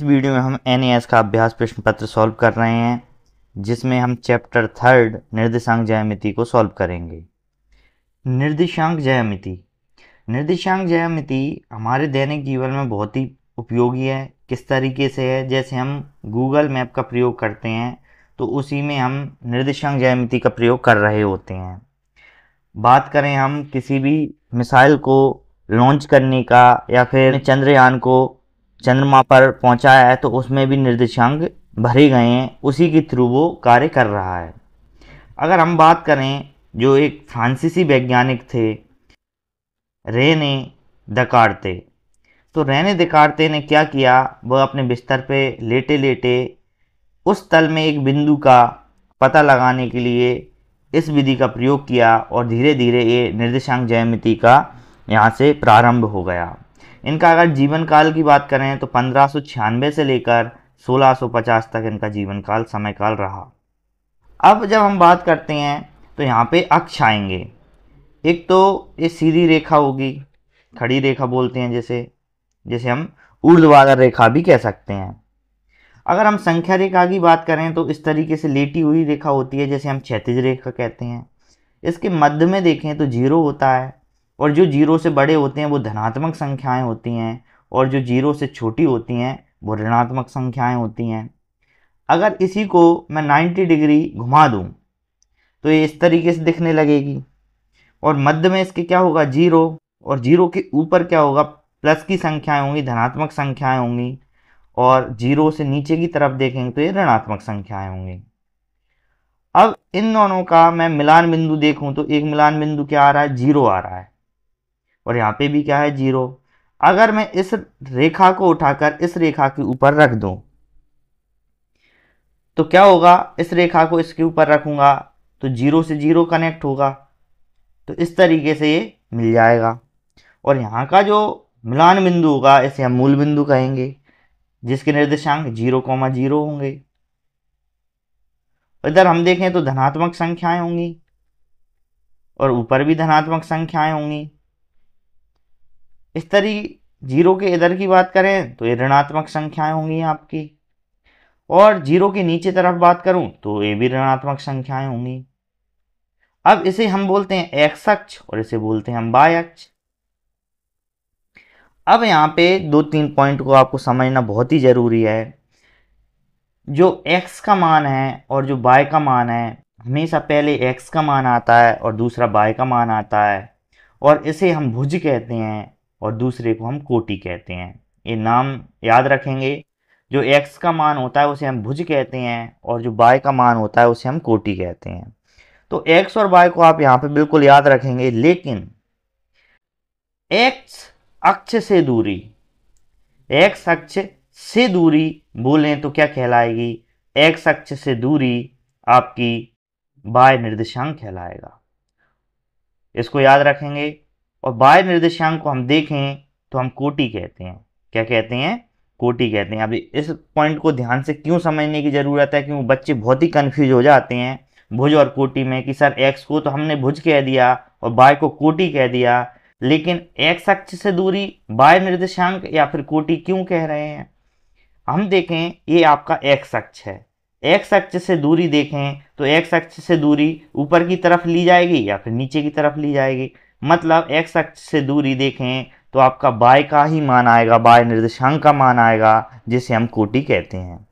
इस वीडियो में हम NAS का अभ्यास प्रश्न पत्र सॉल्व कर रहे हैं, जिसमें हम चैप्टर 3 निर्देशांक ज्यामिति को सॉल्व करेंगे। निर्देशांक ज्यामिति हमारे दैनिक जीवन में बहुत ही उपयोगी है। किस तरीके से है, जैसे हम गूगल मैप का प्रयोग करते हैं तो उसी में हम निर्देशांक ज्यामिति का प्रयोग कर रहे होते हैं। बात करें हम किसी भी मिसाइल को लॉन्च करने का या फिर चंद्रयान को चंद्रमा पर पहुंचाया है तो उसमें भी निर्देशांक भरे गए हैं, उसी के थ्रू वो कार्य कर रहा है। अगर हम बात करें जो एक फ्रांसीसी वैज्ञानिक थे रेने देकार्ते, तो रेने देकार्ते ने क्या किया, वह अपने बिस्तर पे लेटे लेटे उस तल में एक बिंदु का पता लगाने के लिए इस विधि का प्रयोग किया और धीरे धीरे ये निर्देशांक ज्यामिति का यहाँ से प्रारंभ हो गया। इनका अगर जीवन काल की बात करें तो 1596 से लेकर 1650 तक इनका जीवन काल समय काल रहा। अब जब हम बात करते हैं तो यहाँ पे अक्ष आएंगे। एक तो ये सीधी रेखा होगी, खड़ी रेखा बोलते हैं, जैसे हम ऊर्ध्वाधर रेखा भी कह सकते हैं। अगर हम संख्या रेखा की बात करें तो इस तरीके से लेटी हुई रेखा होती है, जैसे हम क्षैतिज रेखा कहते हैं। इसके मध्य में देखें तो 0 होता है, और जो 0 से बड़े होते हैं वो धनात्मक संख्याएं होती हैं, और जो 0 से छोटी होती हैं वो ऋणात्मक संख्याएं होती हैं। अगर इसी को मैं 90 डिग्री घुमा दूं तो ये इस तरीके से दिखने लगेगी, और मध्य में इसके क्या होगा 0, और 0 के ऊपर क्या होगा प्लस की संख्याएं होंगी, धनात्मक संख्याएं होंगी, और 0 से नीचे की तरफ देखेंगे तो ये ऋणात्मक संख्याएं होंगी। अब इन दोनों का मैं मिलान बिंदु देखूं तो एक मिलान बिंदु क्या आ रहा है, 0 आ रहा है, और यहाँ पे भी क्या है 0। अगर मैं इस रेखा को उठाकर इस रेखा के ऊपर रख दूं तो क्या होगा, इस रेखा को इसके ऊपर रखूंगा तो 0 से 0 कनेक्ट होगा, तो इस तरीके से ये मिल जाएगा। और यहाँ का जो मिलान बिंदु होगा इसे हम मूल बिंदु कहेंगे, जिसके निर्देशांक 0,0 होंगे। इधर हम देखें तो धनात्मक संख्याएं होंगी और ऊपर भी धनात्मक संख्याएं होंगी। इस तरह 0 के इधर की बात करें तो ये ऋणात्मक संख्याएं होंगी आपकी, और 0 के नीचे तरफ बात करूं तो ये भी ऋणात्मक संख्याएं होंगी। अब इसे हम बोलते हैं x अक्ष और इसे बोलते हैं हम y अक्ष। अब यहाँ पे 2-3 पॉइंट को आपको समझना बहुत ही जरूरी है। जो x का मान है और जो y का मान है, हमेशा पहले x का मान आता है और दूसरा y का मान आता है, और इसे हम भुज कहते हैं और दूसरे को हम कोटि कहते हैं। ये नाम याद रखेंगे, जो x का मान होता है उसे हम भुज कहते हैं और जो y का मान होता है उसे हम कोटि कहते हैं। तो x और y को आप यहाँ पे बिल्कुल याद रखेंगे, लेकिन x अक्ष से दूरी बोलें तो क्या कहलाएगी, x अक्ष से दूरी आपकी y निर्देशांक कहलाएगा। इसको याद रखेंगे। और y निर्देशांक को हम देखें तो हम कोटि कहते हैं। क्या कहते हैं, कोटि कहते हैं। अभी इस पॉइंट को ध्यान से क्यों समझने की जरूरत है, क्योंकि बच्चे बहुत ही कंफ्यूज हो जाते हैं भुज और कोटि में, कि सर x को तो हमने भुज कह दिया और y को कोटि कह दिया, लेकिन x अक्ष से दूरी y निर्देशांक या फिर कोटि क्यों कह रहे हैं। हम देखें ये आपका x अक्ष है, x अक्ष से दूरी देखें तो x अक्ष से दूरी ऊपर की तरफ ली जाएगी या फिर नीचे की तरफ ली जाएगी। मतलब x अक्ष से दूरी देखें तो आपका y का ही मान आएगा, y निर्देशांक का मान आएगा, जिसे हम कोटि कहते हैं।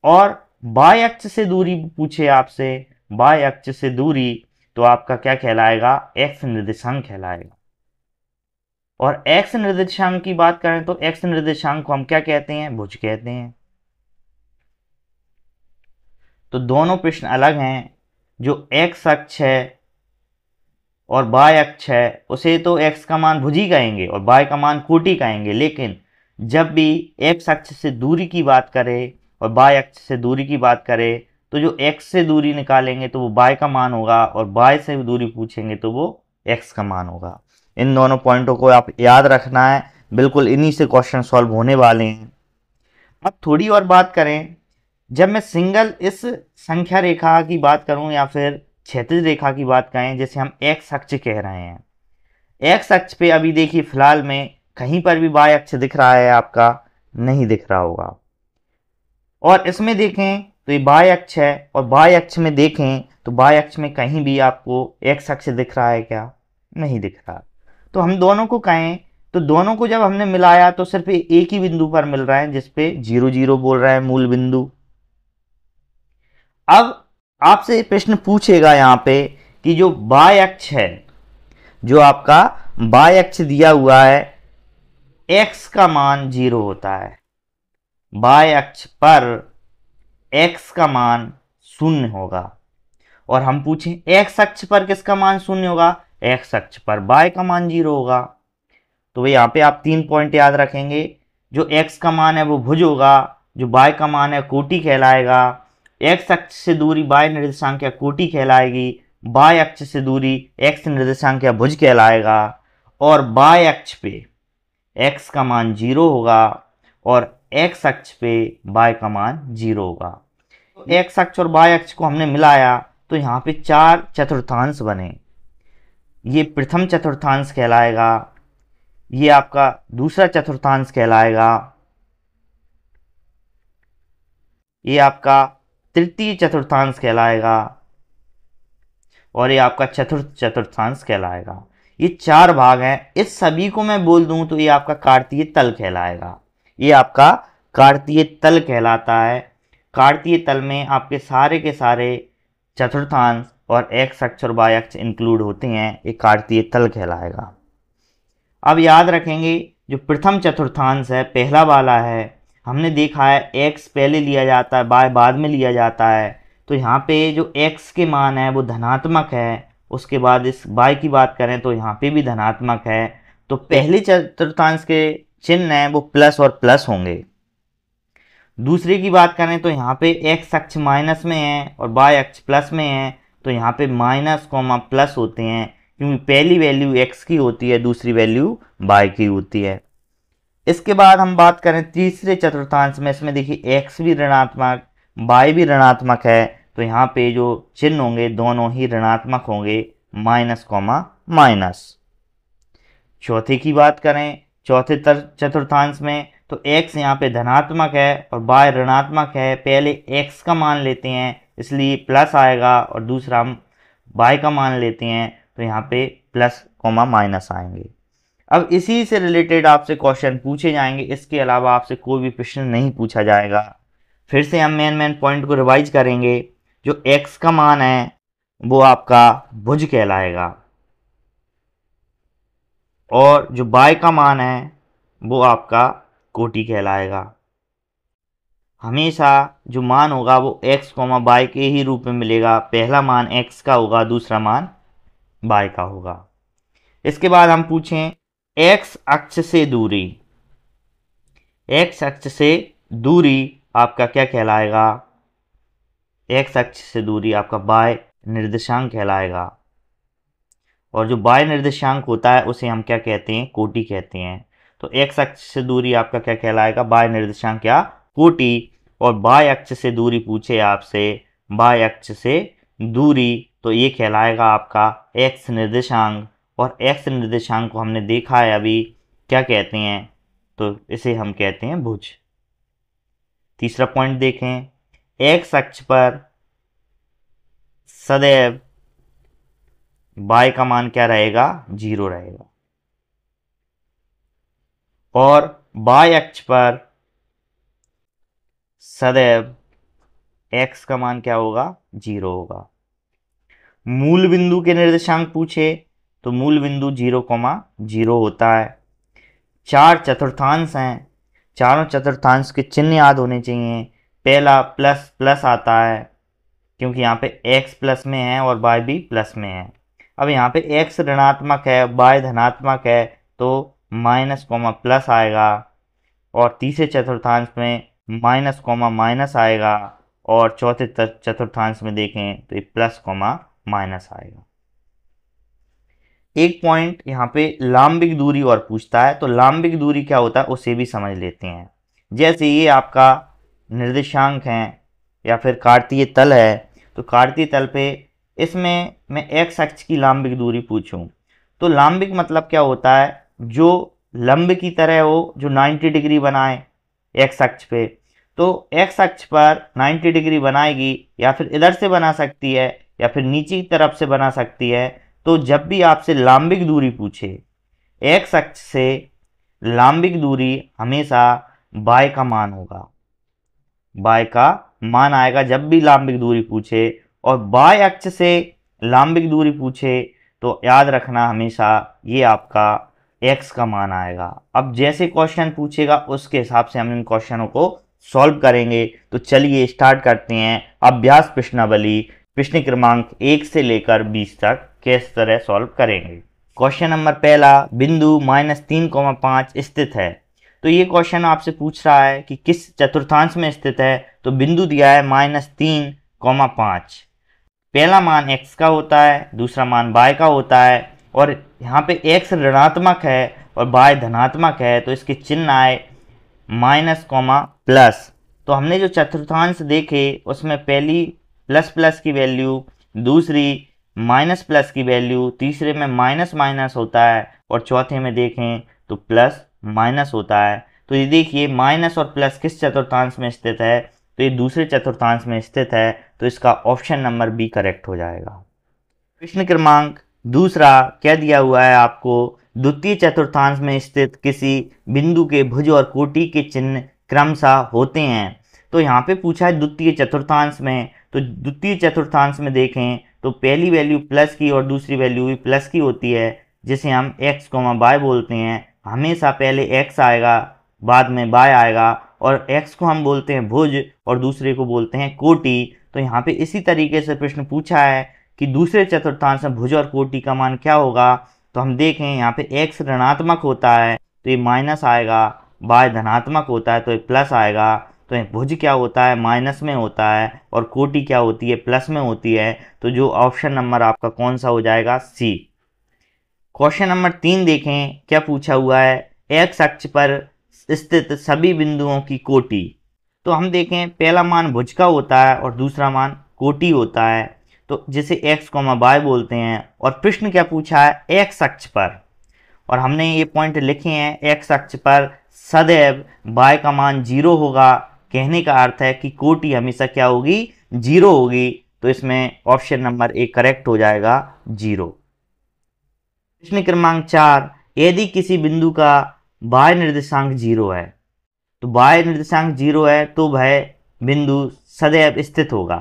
और y अक्ष से दूरी पूछे आपसे, y अक्ष से दूरी तो आपका क्या कहलाएगा, x निर्देशांक कहलाएगा। और x निर्देशांक की बात करें तो x निर्देशांक को हम क्या कहते हैं, भुज कहते हैं। तो दोनों प्रश्न अलग हैं। जो x अक्ष है और y अक्ष है उसे तो x का मान भुज ही कहेंगे और y का मान कोटि कहेंगे, लेकिन जब भी x अक्ष से दूरी की बात करें और y अक्ष से दूरी की बात करें तो जो x से दूरी निकालेंगे तो वो y का मान होगा, और y से दूरी पूछेंगे तो वो x का मान होगा। इन दोनों पॉइंटों को आप याद रखना है, बिल्कुल इन्हीं से क्वेश्चन सॉल्व होने वाले हैं। अब थोड़ी और बात करें, जब मैं सिंगल इस संख्या रेखा की बात करूं या फिर क्षैतिज रेखा की बात करें, जैसे हम x अक्ष कह रहे हैं, x अक्ष पे अभी देखिए फिलहाल में कहीं पर भी y अक्ष दिख रहा है आपका, नहीं दिख रहा होगा। और इसमें देखें तो ये बाय अक्ष है, और बाय अक्ष में देखें तो बाय अक्ष में कहीं भी आपको एक्स अक्ष दिख रहा है क्या? नहीं दिख रहा। तो हम दोनों को कहें तो दोनों को जब हमने मिलाया तो सिर्फ एक ही बिंदु पर मिल रहा है, जिसपे 0 0 बोल रहा है मूल बिंदु। अब आपसे प्रश्न पूछेगा यहां पे कि जो बाय अक्ष है, जो आपका बाय अक्ष दिया हुआ है, x का मान 0 होता है। बाय अक्ष पर x का मान 0 होगा। और हम पूछें x अक्ष पर किसका मान 0 होगा? x अक्ष पर y का मान 0 होगा। तो यहाँ पे आप 3 पॉइंट याद रखेंगे। जो x का मान है वो भुज होगा, जो y का मान है कोटि कहलाएगा। x अक्ष से दूरी y निर्देशांक या कोटि कहलाएगी, y अक्ष से दूरी x निर्देशांक या भुज कहलाएगा। और y अक्ष पे x का मान 0 होगा और x अक्ष पे y का मान 0 होगा। x अक्ष और y अक्ष को हमने मिलाया तो यहाँ पे 4 चतुर्थांश बने। ये प्रथम चतुर्थांश कहलाएगा, ये आपका दूसरा चतुर्थांश कहलाएगा, ये आपका तृतीय चतुर्थांश कहलाएगा, और ये आपका चतुर्थ चतुर्थांश कहलाएगा। ये 4 भाग हैं। इस सभी को मैं बोल दूं तो ये आपका कार्तीय तल कहलाएगा। ये आपका कार्तीय तल कहलाता है। कार्तीय तल में आपके सारे के सारे चतुर्थांश और x अक्ष और y अक्ष इंक्लूड होते हैं, ये कार्तीय तल कहलाएगा। अब याद रखेंगे जो प्रथम चतुर्थांश है, पहला वाला है, हमने देखा है x पहले लिया जाता है, y बाद में लिया जाता है। तो यहाँ पे जो x के मान है वो धनात्मक है, उसके बाद इस y की बात करें तो यहाँ पे भी धनात्मक है। तो पहले चतुर्थांश के चिन्ह हैं वो प्लस और प्लस होंगे। दूसरे की बात करें तो यहाँ पे x अक्ष माइनस में है और y अक्ष प्लस में है, तो यहाँ पे माइनस कॉमा प्लस होते हैं, क्योंकि पहली वैल्यू x की होती है, दूसरी वैल्यू y की होती है। इसके बाद हम बात करें तीसरे चतुर्थांश में, इसमें देखिए x भी ऋणात्मक y भी ऋणात्मक है, तो यहाँ पे जो चिन्ह होंगे दोनों ही ऋणात्मक होंगे, माइनस कॉमा माइनस। चौथे की बात करें चौथे चतुर्थांश में तो x यहाँ पे धनात्मक है और y ऋणात्मक है। पहले x का मान लेते हैं इसलिए प्लस आएगा, और दूसरा हम y का मान लेते हैं तो यहाँ पे प्लस कॉमा माइनस आएंगे। अब इसी से रिलेटेड आपसे क्वेश्चन पूछे जाएंगे, इसके अलावा आपसे कोई भी प्रश्न नहीं पूछा जाएगा। फिर से हम मेन पॉइंट को रिवाइज करेंगे। जो x का मान है वो आपका भुज कहलाएगा, और जो y का मान है वो आपका कोटि कहलाएगा। हमेशा जो मान होगा वो x, y के ही रूप में मिलेगा। पहला मान x का होगा, दूसरा मान y का होगा। इसके बाद हम पूछें x अक्ष से दूरी। x अक्ष से दूरी आपका क्या कहलाएगा? x अक्ष से दूरी आपका y निर्देशांक कहलाएगा, और जो y निर्देशांक होता है उसे हम क्या कहते हैं? कोटि कहते हैं। तो x अक्ष से दूरी आपका क्या कहलाएगा? y निर्देशांक या कोटि। और y अक्ष से दूरी पूछे आपसे, y अक्ष से दूरी, तो ये कहलाएगा आपका x निर्देशांक। और x निर्देशांक को हमने देखा है अभी, क्या कहते हैं? तो इसे हम कहते हैं भुज। तीसरा पॉइंट देखें, x अक्ष पर सदैव y का मान क्या रहेगा? 0 रहेगा, और y अक्ष पर सदैव x का मान क्या होगा? 0 होगा। मूल बिंदु के निर्देशांक पूछे तो मूल बिंदु 0,0 होता है। 4 चतुर्थांश हैं, चारों चतुर्थांश के चिन्ह याद होने चाहिए। पहला प्लस प्लस आता है क्योंकि यहाँ पे x प्लस में है और y भी प्लस में है। अब यहाँ पे x ऋणात्मक है, y धनात्मक है, तो माइनस कॉमा प्लस आएगा। और तीसरे चतुर्थांश में माइनस कॉमा माइनस आएगा, और चौथे चतुर्थांश में देखें तो ये प्लस कॉमा माइनस आएगा। एक पॉइंट यहाँ पे लांबिक दूरी और पूछता है, तो लांबिक दूरी क्या होता है उसे भी समझ लेते हैं। जैसे ये आपका निर्देशांक है या फिर कार्तीय तल है, तो कार्तीय तल पे इसमें मैं x अक्ष की लांबिक दूरी पूछूं तो लांबिक मतलब क्या होता है? जो लंब की तरह हो, जो 90 डिग्री बनाए, एक्स अक्ष पे। तो एक्स अक्ष पर 90 डिग्री बनाएगी, या फिर इधर से बना सकती है या फिर नीचे की तरफ से बना सकती है। तो जब भी आपसे लांबिक दूरी पूछे, एक्स अक्ष से लांबिक दूरी हमेशा बाय का मान होगा, बाय का मान आएगा जब भी लांबिक दूरी पूछे। और बाय अक्ष से लांबिक दूरी पूछे तो याद रखना हमेशा ये आपका एक्स का मान आएगा। अब जैसे क्वेश्चन पूछेगा उसके हिसाब से हम इन क्वेश्चनों को सॉल्व करेंगे। तो चलिए स्टार्ट करते हैं अभ्यास प्रश्नावली, प्रश्न क्रमांक 1 से लेकर 20 तक किस तरह सॉल्व करेंगे। क्वेश्चन नंबर पहला, बिंदु -3,5 स्थित है। तो ये क्वेश्चन आपसे पूछ रहा है कि किस चतुर्थांश में स्थित है। तो बिंदु दिया है -3,5। पहला मान x का होता है, दूसरा मान y का होता है, और यहाँ पे x ऋणात्मक है और y धनात्मक है, तो इसके चिन्ह आए माइनस कॉमा प्लस। तो हमने जो चतुर्थांश देखे उसमें पहली प्लस प्लस की वैल्यू, दूसरी माइनस प्लस की वैल्यू, तीसरे में माइनस माइनस होता है, और चौथे में देखें तो प्लस माइनस होता है। तो ये देखिए माइनस और प्लस किस चतुर्थांश में स्थित है, तो ये दूसरे चतुर्थांश में स्थित है। तो इसका ऑप्शन नंबर बी करेक्ट हो जाएगा। प्रश्न क्रमांक दूसरा क्या दिया हुआ है आपको, द्वितीय चतुर्थांश में स्थित किसी बिंदु के भुज और कोटि के चिन्ह क्रमशः होते हैं। तो यहाँ पे पूछा है द्वितीय चतुर्थांश में। तो द्वितीय चतुर्थांश में देखें तो पहली वैल्यू प्लस की और दूसरी वैल्यू भी प्लस की होती है, जिसे हम x, y बोलते हैं। हमेशा पहले x आएगा, बाद में y आएगा, और x को हम बोलते हैं भुज और दूसरे को बोलते हैं कोटि। तो यहाँ पे इसी तरीके से प्रश्न पूछा है कि दूसरे चतुर्थांश में भुज और कोटि का मान क्या होगा। तो हम देखें यहाँ पे x ऋणात्मक होता है तो ये माइनस आएगा, y धनात्मक होता है तो ये प्लस आएगा। तो ये भुज क्या होता है, माइनस में होता है, और कोटि क्या होती है, प्लस में होती है। तो जो ऑप्शन नंबर आपका कौन सा हो जाएगा, सी। क्वेश्चन नंबर 3 देखें क्या पूछा हुआ है, एक्स अक्ष पर स्थित सभी बिंदुओं की कोटि। तो हम देखें पहला मान भुज का होता है और दूसरा मान कोटि होता है, तो जिसे x, y बोलते हैं। और प्रश्न क्या पूछा है, एक्स अक्ष पर, और हमने ये पॉइंट लिखे हैं एक्स अक्ष पर सदैव y का मान 0 होगा। कहने का अर्थ है कि कोटि हमेशा क्या होगी, 0 होगी। तो इसमें ऑप्शन नंबर ए करेक्ट हो जाएगा, 0। प्रश्न क्रमांक 4, यदि किसी बिंदु का y निर्देशांक 0 है, तो y निर्देशांक 0 है तो वह बिंदु सदैव स्थित होगा।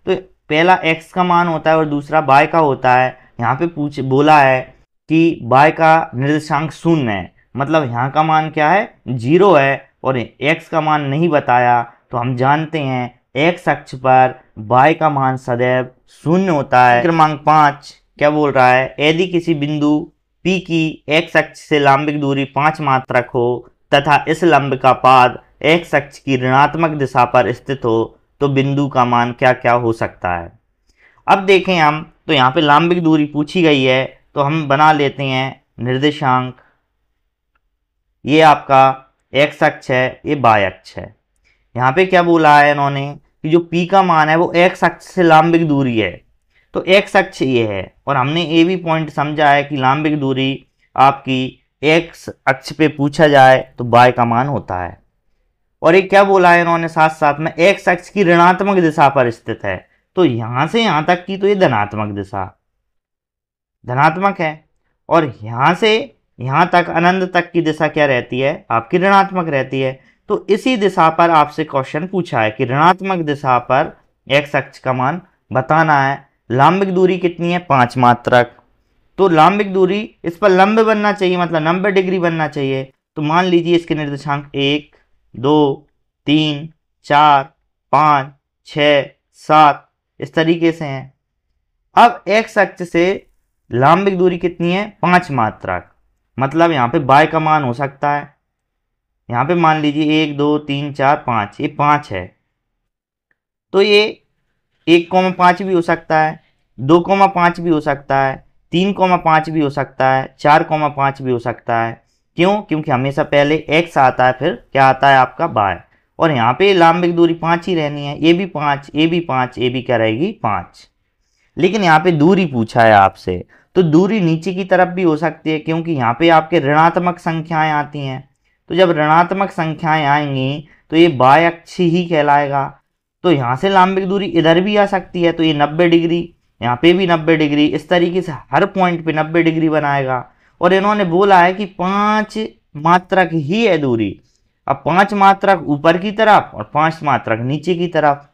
तो पहला x का मान होता है और दूसरा y का होता है। यहाँ पे बोला है कि y का निर्देशांक 0 है, मतलब यहाँ का मान क्या है, 0 है, और x का मान नहीं बताया। तो हम जानते हैं x अक्ष पर y का मान सदैव 0 होता है। क्रमांक 5 क्या बोल रहा है, यदि किसी बिंदु P की x अक्ष से लांबिक दूरी 5 मात्रक हो तथा इस लंब का पाद x अक्ष की ऋणात्मक दिशा पर स्थित हो, तो बिंदु का मान क्या क्या हो सकता है। अब देखें हम, तो यहाँ पे लांबिक दूरी पूछी गई है, तो हम बना लेते हैं निर्देशांक। ये आपका x अक्ष है, ये y अक्ष है। यहाँ पे क्या बोला है इन्होंने कि जो P का मान है वो x अक्ष से लांबिक दूरी है, तो x अक्ष ये है। और हमने ये भी पॉइंट समझा है कि लांबिक दूरी आपकी x अक्ष पे पूछा जाए तो y का मान होता है। और एक क्या बोला है इन्होंने साथ साथ में, x अक्ष की ऋणात्मक दिशा पर स्थित है, तो यहां से यहां तक की तो ये धनात्मक दिशा, धनात्मक है, और यहां से यहां तक अनंत तक की दिशा क्या रहती है, आपकी ऋणात्मक रहती है। तो इसी दिशा पर आपसे क्वेश्चन पूछा है कि ऋणात्मक दिशा पर x अक्ष का मान बताना है। लांबिक दूरी कितनी है, 5 मात्रक। तो लांबिक दूरी इस पर लंब बनना चाहिए, मतलब 90 डिग्री बनना चाहिए। तो मान लीजिए इसके निर्देशांक 1, 2, 3, 4, 5, 6, 7 इस तरीके से हैं। अब x अक्ष से लांबिक दूरी कितनी है, 5 मात्रक, मतलब यहाँ पे y का मान हो सकता है। यहाँ पे मान लीजिए 1, 2, 3, 4, 5, ये 5 है, तो ये 1,5 भी हो सकता है, 2,5 भी हो सकता है, 3,5 भी हो सकता है, 4,5 भी हो सकता है। क्यों, क्योंकि हमेशा पहले x आता है फिर क्या आता है आपका y, और यहाँ पे लांबिक दूरी 5 ही रहनी है। ये भी 5, ये भी 5, ये भी क्या रहेगी, 5। लेकिन यहाँ पे दूरी पूछा है आपसे, तो दूरी नीचे की तरफ भी हो सकती है, क्योंकि यहाँ पे आपके ऋणात्मक संख्याएं आती हैं। तो जब ऋणात्मक संख्याएं आएंगी तो ये बाह्य अक्ष ही कहलाएगा। तो यहाँ से लांबिक दूरी इधर भी आ सकती है, तो ये 90 डिग्री, यहाँ पे भी 90 डिग्री, इस तरीके से हर पॉइंट पे 90 डिग्री बनाएगा। और इन्होंने बोला है कि 5 मात्रक ही है दूरी। अब 5 मात्रक ऊपर की तरफ और 5 मात्रक नीचे की तरफ।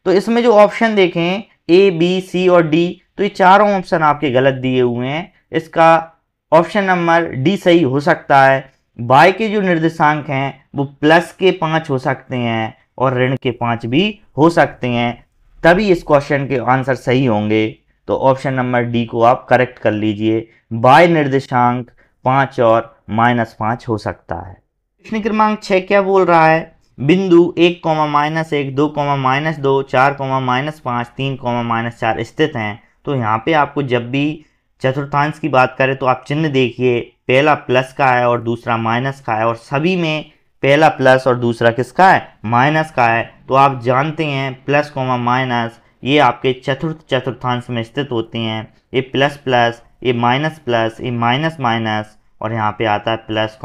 तो इसमें जो ऑप्शन देखें ए, बी, सी और डी, तो ये चारों ऑप्शन आपके गलत दिए हुए हैं। इसका ऑप्शन नंबर डी सही हो सकता है। बाय के जो निर्देशांक हैं वो प्लस के 5 हो सकते हैं और ऋण के 5 भी हो सकते हैं, तभी इस क्वेश्चन के आंसर सही होंगे। तो ऑप्शन नंबर डी को आप करेक्ट कर लीजिए। बाय निर्देशांक 5 और -5 हो सकता है। प्रश्न क्रमांक 6 क्या बोल रहा है? बिंदु 1, -1, 2, -2, 4, -5, 3, -4 स्थित हैं। तो यहाँ पे आपको जब भी चतुर्थांश की बात करें तो आप चिन्ह देखिए, पहला प्लस का है और दूसरा माइनस का है, और सभी में पहला प्लस और दूसरा किसका है? माइनस का है। तो आप जानते हैं प्लस माइनस ये आपके चतुर्थ चतुर्थांश में स्थित होते हैं। ये प्लस प्लस, ये माइनस प्लस, ये माइनस माइनस, और यहाँ पे आता है प्लस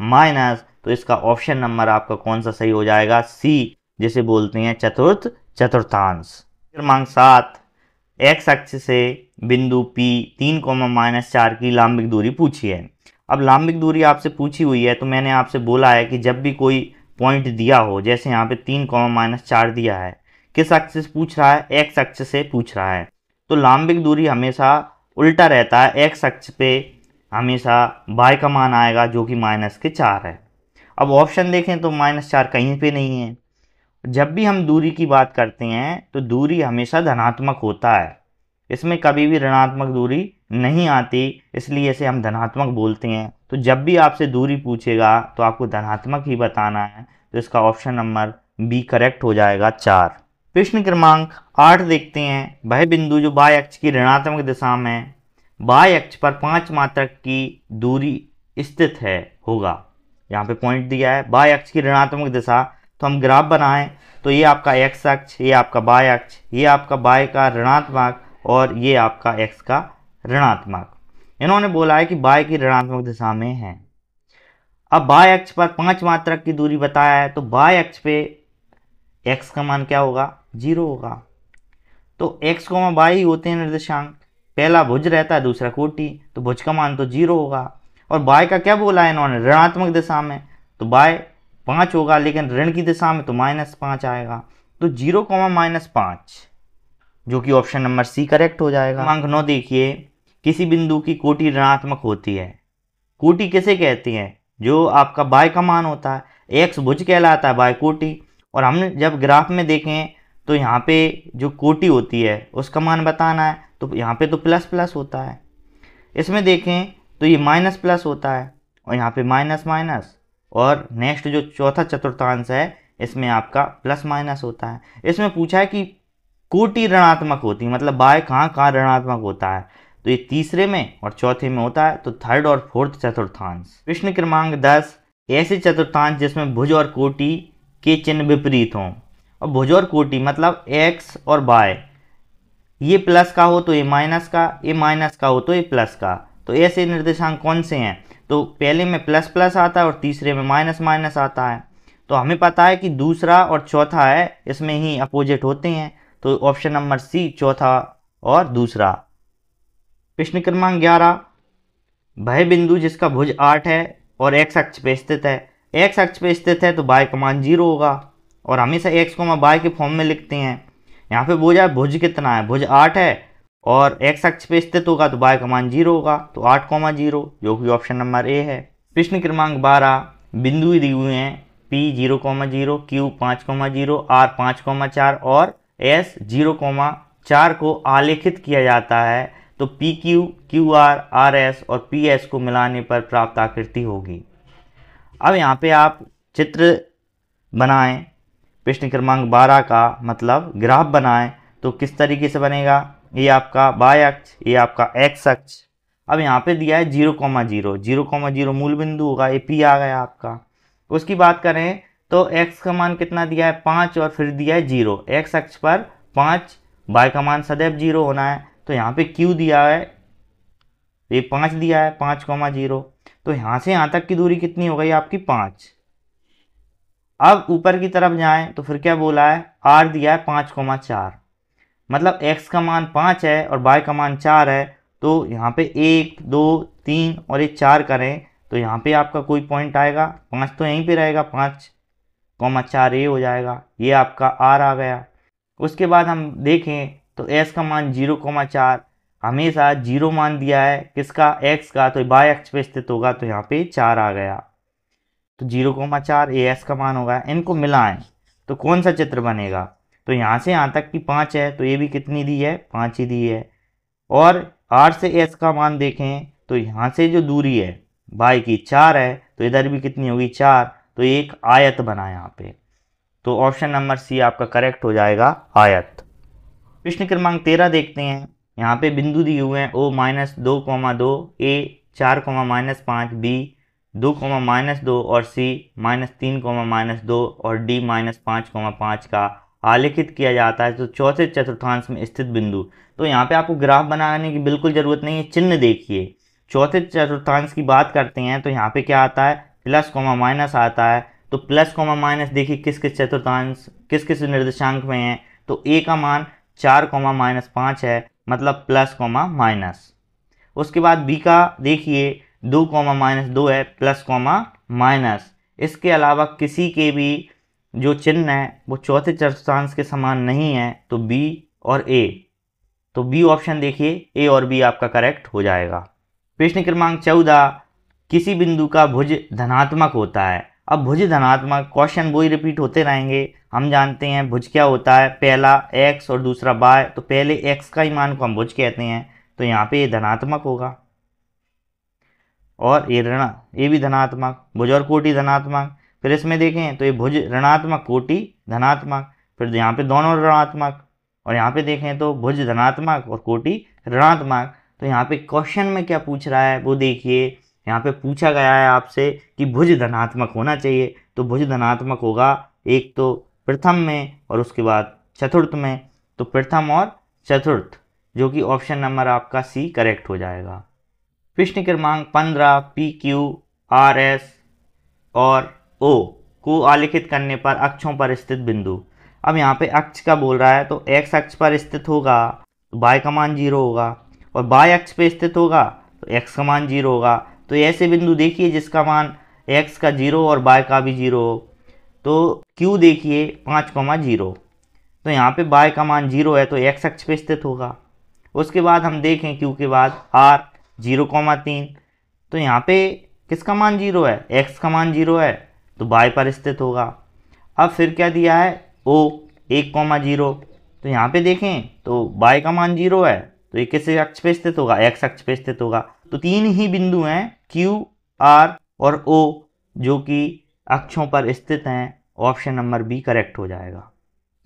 माइनस। तो इसका ऑप्शन नंबर आपका कौन सा सही हो जाएगा? सी, जिसे बोलते हैं चतुर्थ चतुर्थांश। क्रमांक 7, एक्स अक्ष से बिंदु P 3, -4 की लांबिक दूरी पूछी है। अब लांबिक दूरी आपसे पूछी हुई है तो मैंने आपसे बोला है कि जब भी कोई पॉइंट दिया हो, जैसे यहाँ पे 3, -4 दिया है, किस अक्ष से पूछ रहा है? एक्स अक्ष से पूछ रहा है। तो लांबिक दूरी हमेशा उल्टा रहता है, एक्स अक्ष पे हमेशा बाय का मान आएगा जो कि -4 है। अब ऑप्शन देखें तो -4 कहीं पे नहीं है। जब भी हम दूरी की बात करते हैं तो दूरी हमेशा धनात्मक होता है, इसमें कभी भी ऋणात्मक दूरी नहीं आती, इसलिए इसे हम धनात्मक बोलते हैं। तो जब भी आपसे दूरी पूछेगा तो आपको धनात्मक ही बताना है। तो इसका ऑप्शन नंबर बी करेक्ट हो जाएगा, 4। प्रश्न क्रमांक 8 देखते हैं। वह बिंदु जो बाह्य अक्ष की ऋणात्मक दिशा में बाह्य अक्ष पर 5 मात्रक की दूरी स्थित है होगा। यहाँ पे पॉइंट दिया है बाह्य अक्ष की ऋणात्मक दिशा, तो हम ग्राफ बनाएं तो ये आपका एक्स अक्ष, ये आपका बाह्य अक्ष, ये आपका बाह्य का ऋणात्मक और ये आपका एक्स का ऋणात्मक। इन्होंने बोला है कि बाह्य की ऋणात्मक दिशा में है। अब बाह्य अक्ष पर 5 मात्रक की दूरी बताया है, तो बाह्य अक्ष पे एक्स का मान क्या होगा? 0 होगा। तो एक्स बाय ही होते हैं निर्देशांक, पहला भुज रहता है दूसरा कोटि, तो भुज का मान तो 0 होगा। और बाय का क्या बोला है इन्होंने? ऋणात्मक दिशा में, तो बाय 5 होगा, लेकिन ऋण की दिशा में तो -5 आएगा। तो 0, -5, जो कि ऑप्शन नंबर सी करेक्ट हो जाएगा। क्रमांक 9 देखिए। किसी बिंदु की कोटि ऋणात्मक होती है। कोटि किसे कहते हैं? जो आपका बाय का मान होता है, एक्स भुज कहलाता है, बाय कोटि। और हमने जब ग्राफ में देखें तो यहाँ पे जो कोटि होती है उसका मान बताना है, तो यहाँ पे तो प्लस प्लस होता है। इसमें देखें तो ये माइनस प्लस होता है और यहाँ पे माइनस माइनस, और नेक्स्ट जो चौथा चतुर्थांश है इसमें आपका प्लस माइनस होता है। इसमें पूछा है कि कोटि ऋणात्मक होती है, मतलब बाय कहाँ कहाँ ऋणात्मक होता है, तो ये तीसरे में और चौथे में होता है, तो थर्ड और फोर्थ चतुर्थांश। प्रश्न क्रमांक 10, ऐसे चतुर्थांश जिसमें भुज और कोटि के चिन्ह विपरीत हों। और भुज और कोटि मतलब एक्स और बाय, ये प्लस का हो तो ये माइनस का, ये माइनस का हो तो ये प्लस का। तो ऐसे निर्देशांक कौन से हैं? तो पहले में प्लस प्लस आता है और तीसरे में माइनस माइनस आता है। तो हमें पता है कि दूसरा और चौथा है, इसमें ही अपोजिट होते हैं, तो ऑप्शन नंबर सी, चौथा और दूसरा। प्रश्न क्रमांक 11, वह बिंदु जिसका भुज 8 है और एक्स अक्ष पे स्थित है। एक्स अक्ष पे स्थित है तो बाय का मान 0 होगा, और हमेशा एक्स को बाय के फॉर्म में लिखते हैं। यहाँ पे बोझा भुज कितना है? भुज 8 है और एक्स अक्ष पे स्थित होगा तो बाय का मान 0 होगा, तो 8,0, जो कि ऑप्शन नंबर ए है। प्रश्न क्रमांक 12, बिंदु दिए हुए हैं P 0,0, Q 5,0, R 5,4 और S 0,4 को आलेखित किया जाता है, तो PQ, QR, RS और PS को मिलाने पर प्राप्त आकृति होगी। अब यहाँ पे आप चित्र बनाएं, प्रश्न क्रमांक 12 का मतलब ग्राफ बनाएं, तो किस तरीके से बनेगा? ये आपका बाय अक्ष, ये आपका एक्स अक्ष। अब यहाँ पे दिया है 0,0, 0,0 मूल बिंदु होगा, ये P आ गया आपका। उसकी बात करें तो x का मान कितना दिया है? 5, और फिर दिया है 0। x अक्ष पर 5, बाय का मान सदैव 0 होना है, तो यहाँ पे q दिया है, ये 5 दिया है, 5,0। तो यहाँ से यहाँ तक की दूरी कितनी हो गई आपकी 5। अब ऊपर की तरफ जाएं तो फिर क्या बोला है, r दिया है 5,4, मतलब x का मान 5 है और y का मान 4 है। तो यहाँ पे 1 2 3 और ये 4 करें तो यहाँ पे आपका कोई पॉइंट आएगा, 5 तो यहीं पे रहेगा, 5,4 ये हो जाएगा, ये आपका r आ गया। उसके बाद हम देखें तो s का मान 0,4, हमेशा 0 मान दिया है किसका, x का, तो y अक्ष पे स्थित होगा, तो यहाँ पे 4 आ गया। तो 0,4 ये s का मान होगा। इनको मिलाएं तो कौन सा चित्र बनेगा, तो यहाँ से यहाँ तक की 5 है तो ये भी कितनी दी है, 5 ही दी है। और r से s का मान देखें तो यहाँ से जो दूरी है y की 4 है, तो इधर भी कितनी होगी 4, तो एक आयत बना यहाँ पे। तो ऑप्शन नंबर सी आपका करेक्ट हो जाएगा, आयत। प्रश्न क्रमांक 13 देखते हैं। यहाँ पे बिंदु दिए हुए हैं O -2,2, A 4,-5, B 2,-2 और C -3,-2 और D -5,5 का आलेखित किया जाता है तो चौथे चतुर्थांश में स्थित बिंदु। तो यहाँ पे आपको ग्राफ बनाने की बिल्कुल ज़रूरत नहीं है, चिन्ह देखिए। चौथे चतुर्थांश की बात करते हैं तो यहाँ पे क्या आता है, प्लस कॉमा माइनस आता है। तो प्लस कॉमा माइनस देखिए किस किस चतुर्थांश किस किस निर्देशांक में है, तो ए का मान 4,-5 है, मतलब प्लस कॉमा माइनस। उसके बाद बी का देखिए 2,-2 है, प्लस कॉमा माइनस। इसके अलावा किसी के भी जो चिन्ह है वो चौथे चतुर्थांश के समान नहीं है, तो बी और ए, तो बी ऑप्शन देखिए, ए और बी आपका करेक्ट हो जाएगा। प्रश्न क्रमांक 14, किसी बिंदु का भुज धनात्मक होता है। अब भुज धनात्मक क्वेश्चन वही रिपीट होते रहेंगे। हम जानते हैं भुज क्या होता है, पहला x और दूसरा y, तो पहले x का ही मान को हम भुज कहते हैं, तो यहाँ पे ये धनात्मक होगा और ये ऋण, ये भी धनात्मक, भुज और कोटि धनात्मक। फिर इसमें देखें तो ये भुज ऋणात्मक कोटि धनात्मक, फिर यहाँ पे दोनों ऋणात्मक, और यहाँ पे देखें तो भुज धनात्मक और कोटि ऋणात्मक। तो यहाँ पे क्वेश्चन में क्या पूछ रहा है वो देखिए, यहाँ पे पूछा गया है आपसे कि भुज धनात्मक होना चाहिए, तो भुज धनात्मक होगा एक तो प्रथम में और उसके बाद चतुर्थ में, तो प्रथम और चतुर्थ, जो कि ऑप्शन नंबर आपका सी करेक्ट हो जाएगा। प्रश्न क्रमांक 15, पी क्यू आर एस और ओ को आलेखित करने पर अक्षों पर स्थित बिंदु। अब यहाँ पे अक्ष का बोल रहा है, तो एक्स अक्ष पर स्थित होगा तो y का मान 0 होगा, और y अक्ष पे स्थित होगा तो x का मान 0 होगा। तो ऐसे बिंदु देखिए जिसका मान x का 0 और y का भी 0 हो। तो q देखिए 5,0, तो यहाँ पे y का मान 0 है तो x अक्ष पे स्थित होगा। उसके बाद हम देखें q के बाद r 0,3, तो यहाँ पे किसका मान 0 है, x का मान 0 है तो y पर स्थित होगा। अब फिर क्या दिया है, o 1,0, तो यहाँ पे देखें तो y का मान 0 है तो ये किस अक्ष पे स्थित होगा, x अक्ष पे स्थित होगा। तो तीन ही बिंदु हैं q, r और o जो कि अक्षों पर स्थित हैं, ऑप्शन नंबर बी करेक्ट हो जाएगा।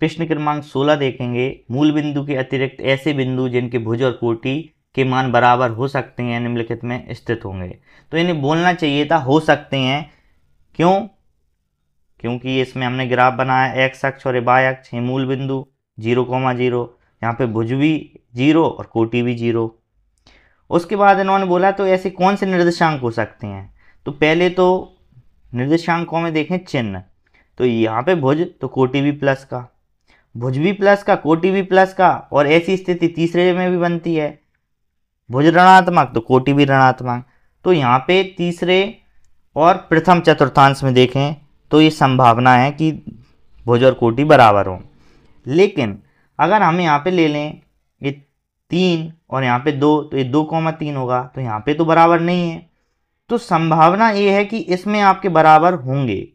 प्रश्न क्रमांक 16 देखेंगे। मूल बिंदु के अतिरिक्त ऐसे बिंदु जिनके भुज और कोटि के मान बराबर हो सकते हैं निम्नलिखित में स्थित होंगे। तो इन्हें बोलना चाहिए था हो सकते हैं, क्यों, क्योंकि इसमें हमने ग्राफ बनाया x अक्ष और y अक्ष है मूल बिंदु 0,0, यहाँ पे भुज भी 0 और कोटि भी 0। उसके बाद इन्होंने बोला तो ऐसे कौन से निर्देशांक हो सकते हैं। तो पहले तो निर्देशांकों में देखें चिन्ह, तो यहाँ पे भुज तो कोटि भी प्लस का, भुज भी प्लस का, कोटि भी प्लस का, और ऐसी स्थिति तीसरे में भी बनती है, भुज ऋणात्मक तो कोटि भी ऋणात्मक। तो यहाँ पे तीसरे और प्रथम चतुर्थांश में देखें तो ये संभावना है कि भुज और कोटि बराबर हों। लेकिन अगर हम यहाँ पे ले लें ये 3 और यहाँ पे 2, तो ये 2,3 होगा, तो यहाँ पे तो बराबर नहीं है, तो संभावना ये है कि इसमें आपके बराबर होंगे,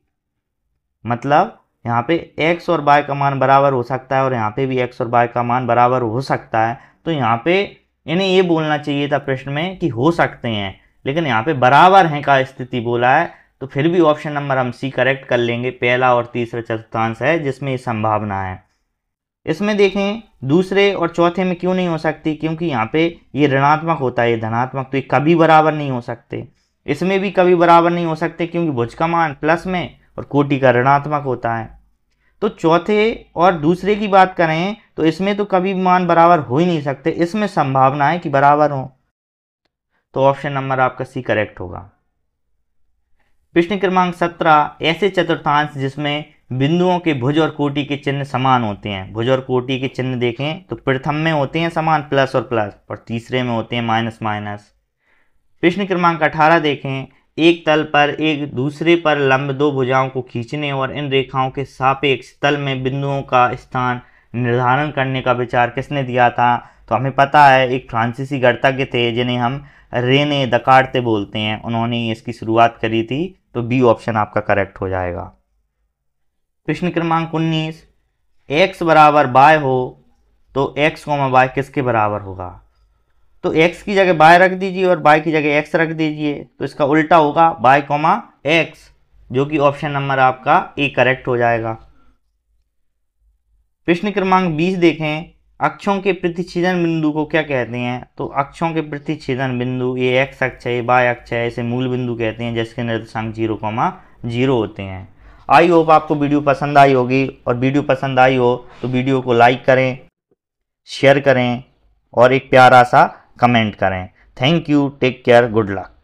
मतलब यहाँ पे x और y का मान बराबर हो सकता है और यहाँ पे भी x और y का मान बराबर हो सकता है। तो यहाँ पे इन्हें ये बोलना चाहिए था प्रश्न में कि हो सकते हैं, लेकिन यहाँ पे बराबर हैं का स्थिति बोला है, तो फिर भी ऑप्शन नंबर हम सी करेक्ट कर लेंगे। पहला और तीसरा चतुर्थांश है जिसमें ये संभावना है। इसमें देखें दूसरे और चौथे में क्यों नहीं हो सकती, क्योंकि यहाँ पे ये ऋणात्मक होता है, ये धनात्मक, तो ये कभी बराबर नहीं हो सकते। इसमें भी कभी बराबर नहीं हो सकते क्योंकि भुज का मान प्लस में और कोटि का ऋणात्मक होता है। तो चौथे और दूसरे की बात करें तो इसमें तो कभी मान बराबर हो ही नहीं सकते, इसमें संभावना है कि बराबर हो, तो ऑप्शन नंबर आपका सी करेक्ट होगा। प्रश्न क्रमांक 17, ऐसे चतुर्थांश जिसमें बिंदुओं के भुज और कोटि के चिन्ह समान होते हैं। भुज और कोटि के चिन्ह देखें तो प्रथम में होते हैं समान प्लस और प्लस, और तीसरे में होते हैं माइनस माइनस। प्रश्न क्रमांक 18 देखें, एक तल पर एक दूसरे पर लंब दो भुजाओं को खींचने और इन रेखाओं के सापेक्ष तल में बिंदुओं का स्थान निर्धारण करने का विचार किसने दिया था? तो हमें पता है एक फ्रांसीसी गणितज्ञ थे जिन्हें हम रेने दकार्ते बोलते हैं, उन्होंने इसकी शुरुआत करी थी। तो बी ऑप्शन आपका करेक्ट हो जाएगा। प्रश्न क्रमांक 19, x बराबर y हो तो x, y किसके बराबर होगा? तो x की जगह y रख दीजिए और y की जगह x रख दीजिए, तो इसका उल्टा होगा y, x, जो कि ऑप्शन नंबर आपका ए करेक्ट हो जाएगा। प्रश्न क्रमांक 20 देखें, अक्षों के प्रतिच्छेदन बिंदु को क्या कहते हैं? तो अक्षों के प्रतिच्छेदन बिंदु, ये x अक्ष है, ये y अक्ष है, इसे मूल बिंदु कहते हैं जिसके निर्देशांक 0,0 होते हैं। आई होप आपको वीडियो पसंद आई होगी, और वीडियो पसंद आई हो तो वीडियो को लाइक करें, शेयर करें और एक प्यारा सा कमेंट करें। Thank you, take care, good luck.